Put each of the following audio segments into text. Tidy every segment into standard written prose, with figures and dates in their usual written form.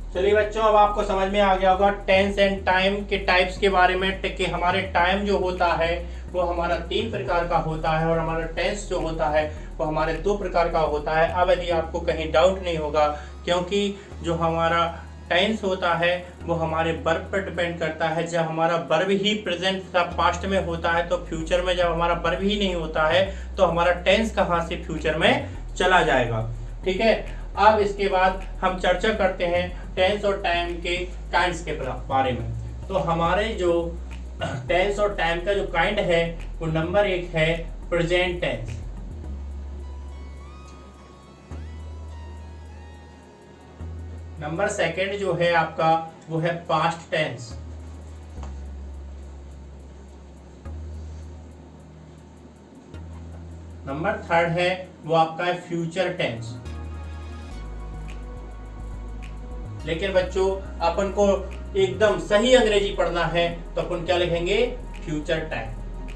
चलिए बच्चों, अब आपको समझ में आ गया होगा टेंस एंड टाइम के टाइप्स के बारे में कि हमारे टाइम जो होता है वो हमारा 3 प्रकार का होता है और हमारा टेंस जो होता है वो हमारे 2 प्रकार का होता है। अब यदि आपको कहीं डाउट नहीं होगा, क्योंकि जो हमारा टेंस होता है वो हमारे वर्ब पर डिपेंड करता है। जब हमारा वर्ब ही प्रेजेंट का पास्ट में होता है तो फ्यूचर में जब हमारा वर्ब ही नहीं होता है तो हमारा टेंस कहाँ से फ्यूचर में चला जाएगा। ठीक है, अब इसके बाद हम चर्चा करते हैं टेंस और टाइम के काइंड्स के बारे में। तो हमारे जो टेंस और टाइम का जो काइंड है वो नंबर 1 है प्रेजेंट टेंस। नंबर 2 जो है आपका वो है पास्ट टेंस। नंबर 3 है वो आपका है फ्यूचर टेंस। लेकिन बच्चों अपन को एकदम सही अंग्रेजी पढ़ना है तो अपन क्या लिखेंगे? Future time.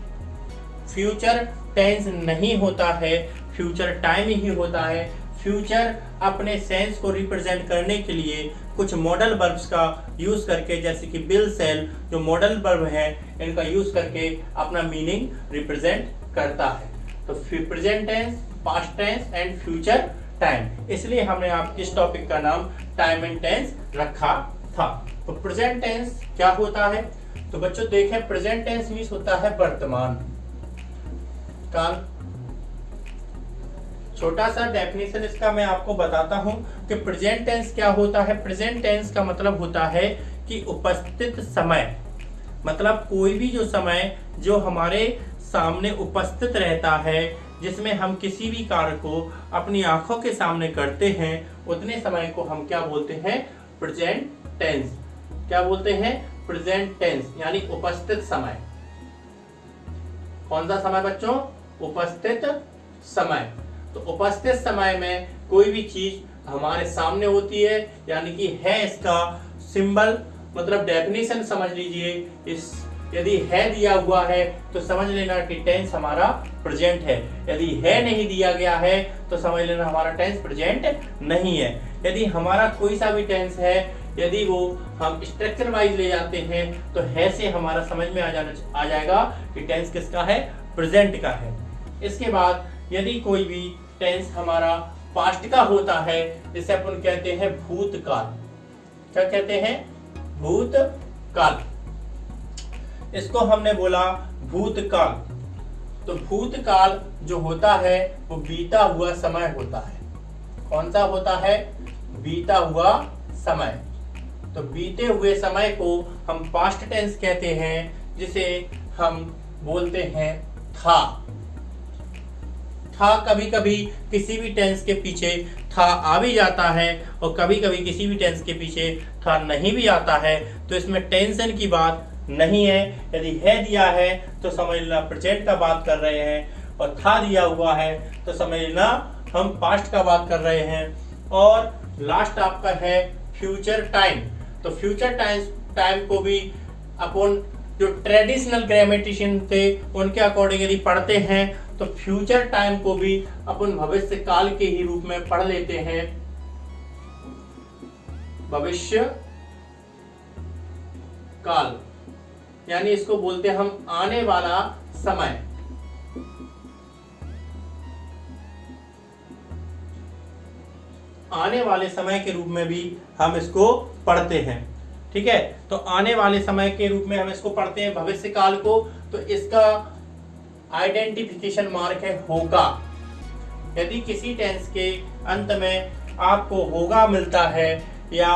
फ्यूचर टेंस नहीं होता है, फ्यूचर टाइम ही होता है। फ्यूचर अपने सेंस को रिप्रेजेंट करने के लिए कुछ मॉडल वर्ब्स का यूज करके, जैसे कि विल, शैल, जो मॉडल वर्ब है इनका यूज करके अपना मीनिंग रिप्रेजेंट करता है। तो present tense, past tense and future time, इसलिए हमने आप इस टॉपिक का नाम टाइम एंड टेंस रखा था। तो प्रेजेंट टेंस क्या होता है? तो बच्चों देखें, प्रेजेंट टेंस मींस होता है वर्तमान काल। छोटा सा डेफिनेशन इसका मैं आपको बताता हूं कि प्रेजेंट टेंस क्या होता है। प्रेजेंट टेंस का मतलब होता है कि उपस्थित समय, मतलब कोई भी जो समय जो हमारे सामने उपस्थित रहता है, जिसमें हम किसी भी कार्य को अपनी आंखों के सामने करते हैं, उतने समय को हम क्या बोलते हैं? Present tense. क्या बोलते हैं? प्रेजेंट टेंस, यानी उपस्थित समय। कौन सा समय बच्चों? उपस्थित समय। तो उपस्थित समय में कोई भी चीज हमारे सामने होती है, यानी कि है इसका सिंबल, मतलब डेफिनेशन समझ लीजिए। इस यदि है दिया हुआ है तो समझ लेना कि टेंस हमारा प्रेजेंट है। यदि है नहीं दिया गया है तो समझ लेना हमारा टेंस प्रेजेंट नहीं है। यदि हमारा कोई सा भी टेंस है, यदि वो हम स्ट्रक्चर वाइज ले जाते हैं तो है से हमारा समझ में आ जाएगा कि टेंस किसका है? प्रेजेंट का है। इसके बाद यदि कोई भी टेंस हमारा पास्ट का होता है, जिसे अपन कहते हैं भूतकाल। क्या कहते हैं? भूतकाल। इसको हमने बोला भूतकाल। तो भूतकाल जो होता है वो बीता हुआ समय होता है। कौन सा होता है? बीता हुआ समय। तो बीते हुए समय को हम पास्ट टेंस कहते हैं, जिसे हम बोलते हैं था। था कभी कभी किसी भी टेंस के पीछे था आ भी जाता है और कभी कभी किसी भी टेंस के पीछे था नहीं भी आता है। तो इसमें टेंशन की बात नहीं है। यदि है दिया है तो समझ लेना प्रेजेंट का बात कर रहे हैं, और था दिया हुआ है तो समझ लेना हम पास्ट का बात कर रहे हैं। और लास्ट आपका है फ्यूचर टाइम। तो फ्यूचर टाइम को भी अपन जो ट्रेडिशनल ग्रामेटिशियन थे उनके अकॉर्डिंग यदि पढ़ते हैं तो फ्यूचर टाइम को भी अपन भविष्य काल के ही रूप में पढ़ लेते हैं। भविष्य काल, यानी इसको बोलते हैं हम आने वाला समय। आने वाले समय के रूप में भी हम इसको पढ़ते हैं। ठीक है, तो आने वाले समय के रूप में हम इसको पढ़ते हैं भविष्य काल को। तो इसका आइडेंटिफिकेशन मार्क है होगा। यदि किसी टेंस के अंत में आपको होगा मिलता है या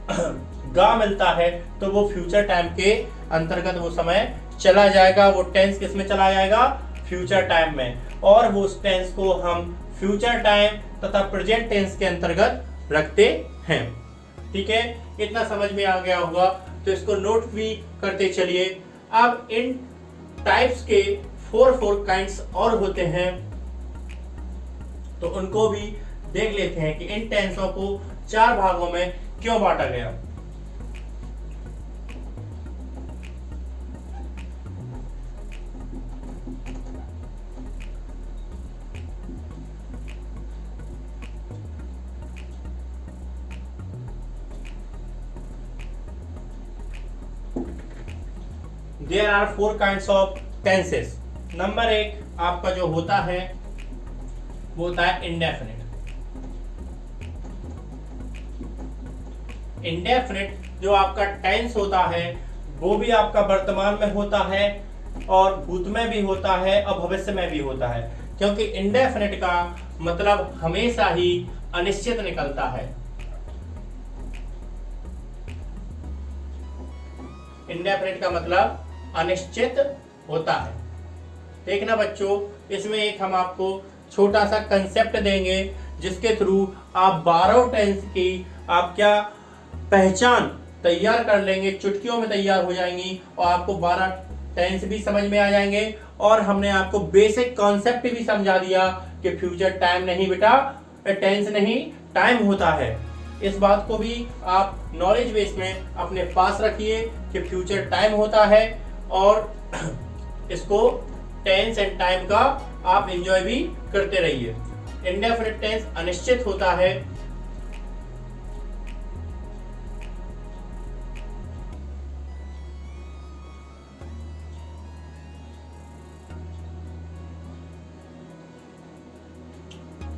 गा मिलता है तो वो फ्यूचर टाइम के अंतर्गत वो समय चला जाएगा। वो टेंस किस में चला जाएगा? फ्यूचर टाइम में। और वो उस टेंस को हम फ्यूचर टाइम तथा प्रेजेंट टेंस के अंतर्गत रखते हैं। ठीक है, इतना समझ में आ गया होगा, तो इसको नोट भी करते चलिए। अब इन टाइप्स के 4 काइंड्स और होते हैं, तो उनको भी देख लेते हैं कि इन टेंसों को 4 भागों में क्यों बांटा गया। There are 4 kinds of tenses. Number 1 आपका जो होता है वो होता है इंडेफिनिट। इंडेफिनिट जो आपका टेंस होता है वो भी आपका वर्तमान में होता है और भूत में भी होता है और भविष्य में भी होता है, क्योंकि इंडेफिनिट का मतलब हमेशा ही अनिश्चित निकलता है। इंडेफिनिट का मतलब अनिश्चित होता है। देखना बच्चों, इसमें एक हम आपको छोटा सा कंसेप्ट देंगे जिसके थ्रू आप 12 टेंस की आप क्या पहचान तैयार कर लेंगे, चुटकियों में तैयार हो जाएंगी और आपको 12 टेंस भी समझ में आ जाएंगे। और हमने आपको बेसिक कॉन्सेप्ट भी समझा दिया कि फ्यूचर टाइम नहीं बेटा, टेंस नहीं टाइम होता है। इस बात को भी आप नॉलेज बेस में अपने पास रखिए कि फ्यूचर टाइम होता है और इसको टेंस एंड टाइम का आप एंजॉय भी करते रहिए। इंडेफिनिट टेंस अनिश्चित होता है।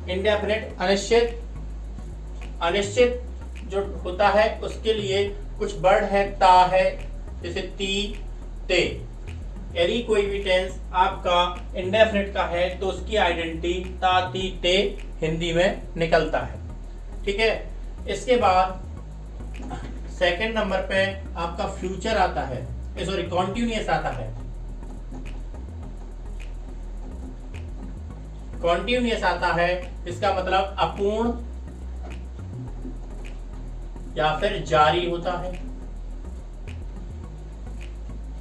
इंडेफिनिट अनिश्चित जो होता है उसके लिए कुछ वर्ड है, ता है, जैसे ती, ते। यदि कोई भी टेंस आपका इंडेफिनिट का है तो उसकी आइडेंटिटी ता, ती, ते हिंदी में निकलता है। ठीक है, इसके बाद सेकंड नंबर पे आपका फ्यूचर आता है, सॉरी कॉन्टिन्यूअस आता है। कॉन्टिन्यूअस आता है, इसका मतलब अपूर्ण या फिर जारी होता है।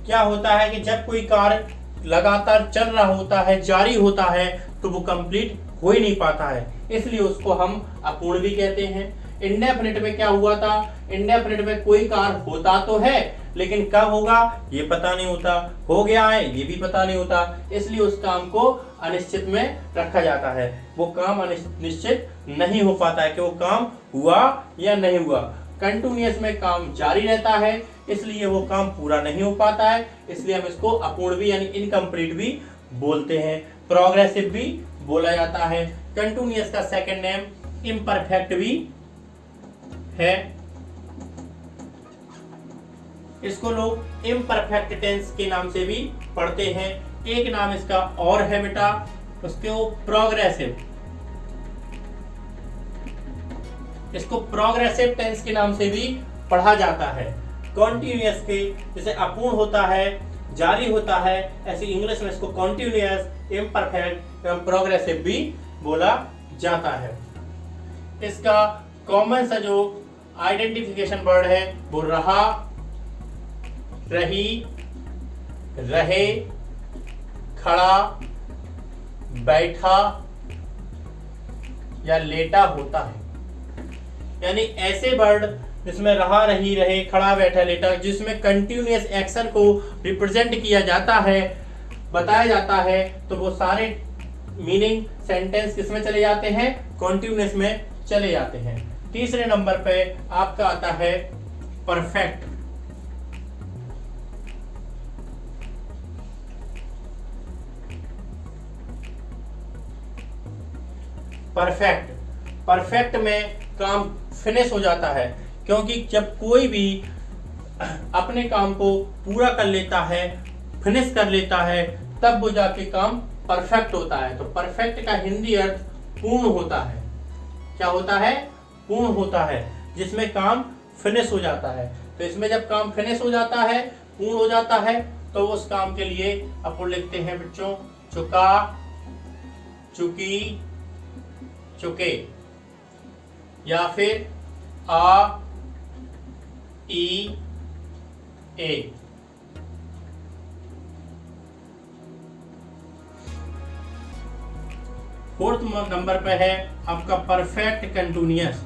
क्या होता है कि जब कोई कार्य लगातार चल रहा होता है, जारी होता है, तो वो कंप्लीट हो ही नहीं पाता है, इसलिए उसको हम अपूर्ण भी कहते हैं। इंडेफिनिट में क्या हुआ था, इंडेफिनिट में कोई कार्य होता तो है लेकिन कब होगा ये पता नहीं होता, हो गया है ये भी पता नहीं होता, इसलिए उस काम को अनिश्चित में रखा जाता है। वो काम निश्चित नहीं हो पाता है कि वो काम हुआ या नहीं हुआ। कंटिन्यूअस में काम जारी रहता है, इसलिए वो काम पूरा नहीं हो पाता है, इसलिए हम इसको अपूर्ण भी यानी इनकम्प्लीट भी बोलते हैं। प्रोग्रेसिव भी बोला जाता है। कंटिन्यूअस का सेकंड नेम इम्परफेक्ट भी है। इसको लोग इम्परफेक्ट टेंस के नाम से भी पढ़ते हैं। एक नाम इसका और है बेटा, उसको प्रोग्रेसिव, इसको प्रोग्रेसिव टेंस के नाम से भी पढ़ा जाता है। कॉन्टिन्यूअस के जैसे अपूर्ण होता है, जारी होता है, ऐसे इंग्लिश में इसको कॉन्टिन्यूअस, इम्परफेक्ट एवं प्रोग्रेसिव भी बोला जाता है। इसका कॉमन सा जो आइडेंटिफिकेशन वर्ड है वो रहा, रही, रहे, खड़ा, बैठा या लेटा होता है। यानी ऐसे वर्ड जिसमें रहा, रही, रहे, खड़ा, बैठा, लेटा, जिसमें कंटिन्यूअस एक्शन को रिप्रेजेंट किया जाता है, बताया जाता है, तो वो सारे मीनिंग सेंटेंस किसमें चले जाते हैं, कॉन्टिन्यूअस में चले जाते हैं। तीसरे नंबर पे आपका आता है परफेक्ट। परफेक्ट में काम फिनिश हो जाता है, क्योंकि जब कोई भी अपने काम को पूरा कर लेता है, फिनिश कर लेता है, तब वो जाके काम परफेक्ट होता है। तो परफेक्ट का हिंदी अर्थ पूर्ण होता है। क्या होता है, पूर्ण होता है, जिसमें काम फिनिश हो जाता है। तो इसमें जब काम फिनिश हो जाता है, पूर्ण हो जाता है, तो उस काम के लिए अपन लिखते हैं बच्चों चुका, चुकी, चुके, या फिर आ, ई, ए। फोर्थ नंबर पे है आपका परफेक्ट कंटिन्यूअस।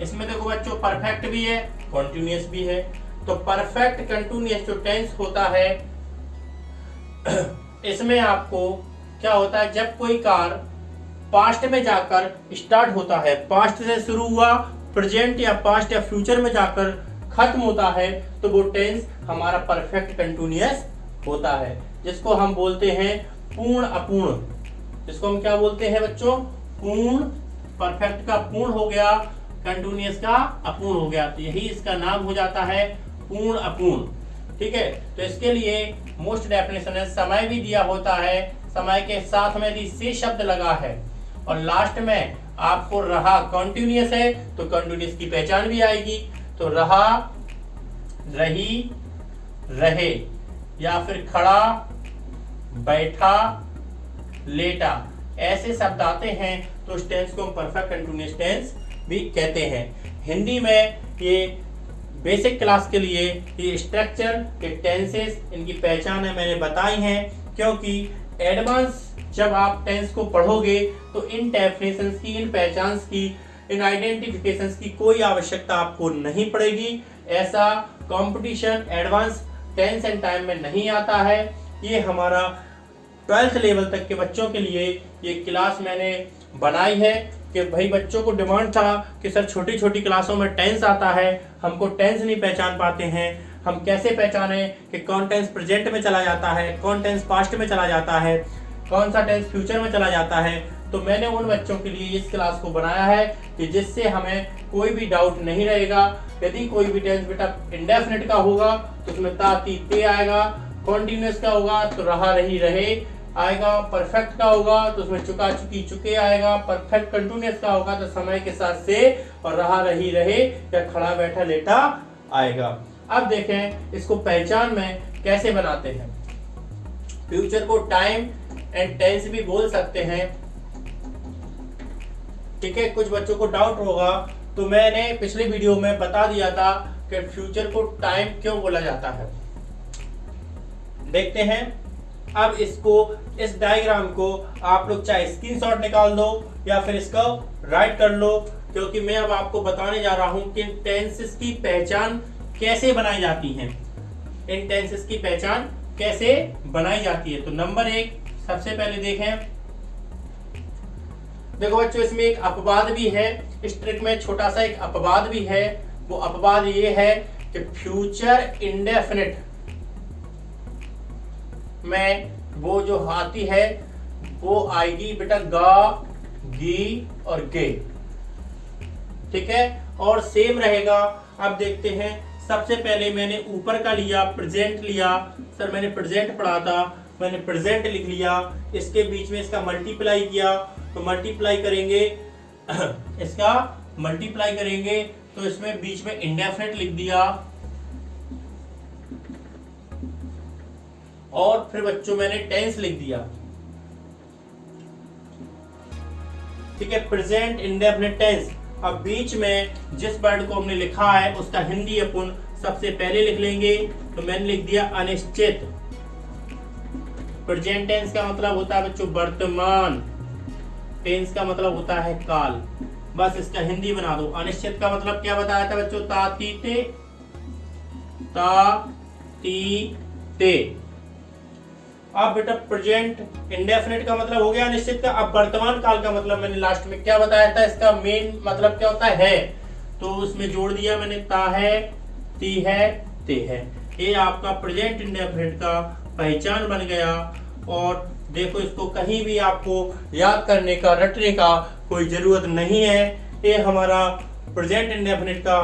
इसमें देखो बच्चों परफेक्ट भी है, कंटिन्यूअस भी है। तो परफेक्ट कंटिन्यूअस जो टेंस होता है इसमें आपको क्या होता है, जब कोई कार्य पास्ट में जाकर स्टार्ट होता है, पास्ट से शुरू हुआ प्रेजेंट या पास्ट या फ्यूचर में जाकर खत्म होता है, तो वो टेंस हमारा परफेक्ट कंटिन्यूअस होता है, जिसको हम बोलते हैं पूर्ण अपूर्ण। जिसको हम क्या बोलते हैं बच्चों? पूर्ण। परफेक्ट का पूर्ण हो गया, कंटिन्यूअस का अपूर्ण हो गया, तो यही इसका नाम हो जाता है पूर्ण अपूर्ण। ठीक है, तो इसके लिए मोस्ट डेफिनेशन है, समय भी दिया होता है, समय के साथ में यदि से शब्द लगा है और लास्ट में आपको रहा कंटिन्यूअस है तो कंटिन्यूअस की पहचान भी आएगी। तो रहा, रही, रहे, या फिर खड़ा, बैठा, लेटा, ऐसे शब्द आते हैं तो उस टेंस को हम परफेक्ट कंटिन्यूअस टेंस भी कहते हैं। हिंदी में ये बेसिक क्लास के लिए ये स्ट्रक्चर, ये टेंसेस, इनकी पहचान है मैंने बताई है, क्योंकि एडवांस जब आप टेंस को पढ़ोगे तो इन डेफिनेशंस की, इन पहचान्स की, इन आइडेंटिफिकेशंस की कोई आवश्यकता आपको नहीं पड़ेगी। ऐसा competition advance tense and time में नहीं आता है। ये हमारा 12th लेवल तक के बच्चों के लिए ये क्लास मैंने बनाई है कि भाई बच्चों को डिमांड था कि सर छोटी छोटी क्लासों में टेंस आता है, हमको टेंस नहीं पहचान पाते हैं, हम कैसे पहचानें कि कौन टेंस प्रेजेंट में चला जाता है, कौन टेंस पास्ट में चला जाता है, कौन सा टेंस फ्यूचर में चला जाता है। तो मैंने उन बच्चों के लिए इस क्लास को बनाया है कि जिससे हमें कोई भी डाउट नहीं रहेगा। यदि कोई भी टेंस बेटा इंडेफिनिट का होगा तो उसमें ता, ती, ते आएगा, कॉन्टिन्यूअस का होगा तो रहा, रही, रहे आएगा, परफेक्ट का होगा तो उसमें चुका, चुकी, चुके आएगा, परफेक्ट कंटिन्यूअस का होगा तो समय के साथ से और रहा, रही, रहे या खड़ा, बैठा, लेटा आएगा। अब देखें इसको पहचान में कैसे बनाते हैं। फ्यूचर को टाइम एंड टेंस भी बोल सकते हैं। ठीक है, कुछ बच्चों को डाउट होगा तो मैंने पिछले वीडियो में बता दिया था कि फ्यूचर को टाइम क्यों बोला जाता है। देखते हैं। अब इसको, इस डायग्राम को आप लोग चाहे स्क्रीनशॉट निकाल दो या फिर इसको राइट कर लो, क्योंकि मैं अब आपको बताने जा रहा हूं कि टेंसेस की पहचान कैसे बनाई जाती है। इन टेंसेस की पहचान कैसे बनाई जाती है। तो नंबर 1 सबसे पहले देखें। देखो बच्चों, इसमें एक अपवाद भी है, इस ट्रिक में छोटा सा एक अपवाद भी है। वो अपवाद ये है कि फ्यूचर इंडेफिनिट में वो जो आती है वो आएगी बेटा गा, गी और गे। ठीक है, और सेम रहेगा। अब देखते हैं, सबसे पहले मैंने ऊपर का लिया, प्रेजेंट लिया। सर मैंने प्रेजेंट पढ़ा था, मैंने प्रेजेंट लिख लिया, इसके बीच में इसका मल्टीप्लाई किया तो मल्टीप्लाई करेंगे इसका मल्टीप्लाई करेंगे तो इसमें बीच में इंडेफिनिट लिख दिया। और फिर बच्चों मैंने टेंस लिख दिया। ठीक है, प्रेजेंट इंडेफिनिट टेंस। अब बीच में जिस वर्ड को हमने लिखा है उसका हिंदी अपन सबसे पहले लिख लेंगे। तो मैंने लिख दिया अनिश्चित। प्रेजेंट टेंस का मतलब होता है बच्चों वर्तमान, टेंस का मतलब होता है काल। बस इसका हिंदी बना दो। अनिश्चित का मतलब क्या बताया था बच्चों? ता, ती, ते, ता, ती, ते। अब बेटा प्रेजेंट इंडेफिनिट का मतलब हो गया अनिश्चित का। अब वर्तमान काल का मतलब मैंने लास्ट में क्या बताया था? इसका मेन मतलब क्या होता है? तो उसमें जोड़ दिया मैंने ता है, ती है, ते है। ये आपका प्रेजेंट इंडेफिनिट का पहचान बन गया। और देखो, इसको कहीं भी आपको याद करने का, रटने का कोई जरूरत नहीं है। ये हमारा प्रेजेंट इंडेफिनिट का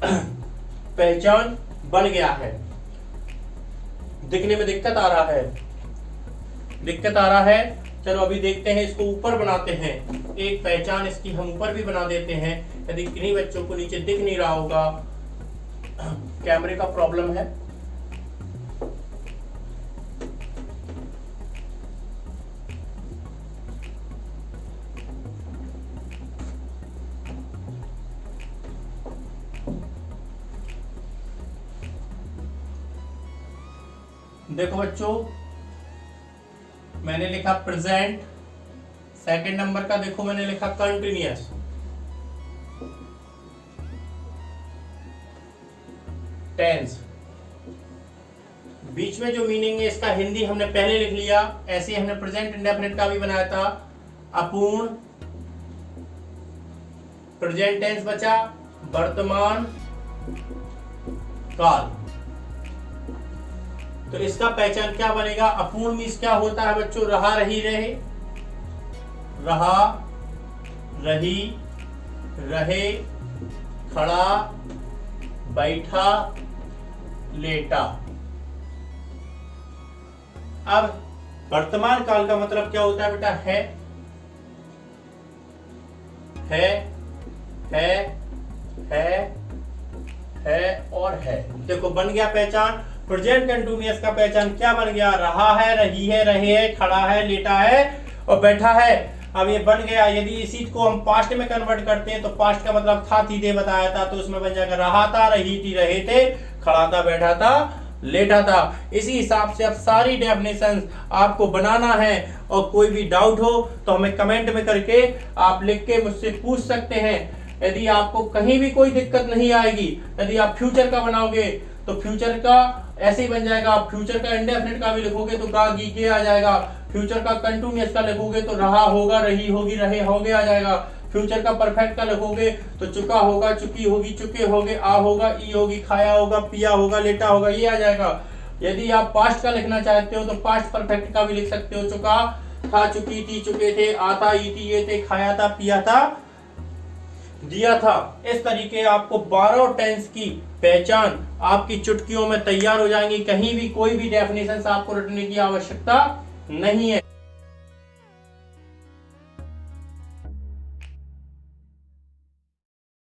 पहचान बन गया है। दिखने में दिक्कत आ रहा है? दिक्कत आ रहा है? चलो अभी देखते हैं, इसको ऊपर बनाते हैं। एक पहचान इसकी हम ऊपर भी बना देते हैं, यदि किन्हीं बच्चों को नीचे दिख नहीं रहा होगा, कैमरे का प्रॉब्लम है। देखो बच्चों, मैंने लिखा प्रेजेंट। सेकंड नंबर का देखो मैंने लिखा कंटिन्यूअस। टेंस। बीच में जो मीनिंग है इसका हिंदी हमने पहले लिख लिया। ऐसे हमने प्रेजेंट इंडेफिनिट का भी बनाया था। अपूर्ण, प्रेजेंट टेंस बचा, वर्तमान काल। तो इसका पहचान क्या बनेगा? अपूर्ण मीन्स क्या होता है बच्चों? रहा, रही, रहे, रहा, रही, रहे, खड़ा, बैठा, लेटा। अब वर्तमान काल का मतलब क्या होता है बेटा? है, है और है। देखो बन गया पहचान। प्रेजेंट कंटिन्यूअस का पहचान क्या बन गया? रहा है, रही है, रहे है, खड़ा है, लेटा है और बैठा है। अब ये बन गया। यदि इसी को हम पास्ट में कन्वर्ट करते हैं तो पास्ट का मतलब था, थी, थे बताया था, तो उसमें बन जाएगा रहा था, रही थी, रहे थे, खड़ा था, बैठा था, लेटा था। इसी हिसाब से अब सारी डेफिनेशंस आपको बनाना है और कोई भी डाउट हो तो हमें कमेंट में करके आप लिख के मुझसे पूछ सकते हैं। यदि आपको कहीं भी कोई दिक्कत नहीं आएगी, यदि आप फ्यूचर का बनाओगे तो फ्यूचर का ऐसे ही बन जाएगा। आप फ्यूचर का इंडेफिनिट का भी लिखोगे तो गा, गी, के आ जाएगा। फ्यूचर का कंटिन्यूअस का लिखोगे तो रहा होगा, रही होगी, रहे होगे आ जाएगा। फ्यूचर का परफेक्ट का लिखोगे तो चुका होगा, चुकी होगी, चुके होगे, आ होगा, ई होगी, खाया होगा, पिया होगा, लेटा होगा, ये आ जाएगा। यदि आप पास्ट का लिखना चाहते हो तो पास्ट परफेक्ट का भी लिख सकते हो। चुका था, चुकी थी, चुके थे, आता, ई थी, ये थे, खाया था, पिया था, दिया था। इस तरीके आपको 12 टेंस की पहचान आपकी चुटकियों में तैयार हो जाएंगी। कहीं भी कोई भी डेफिनेशन आपको रटने की आवश्यकता नहीं है।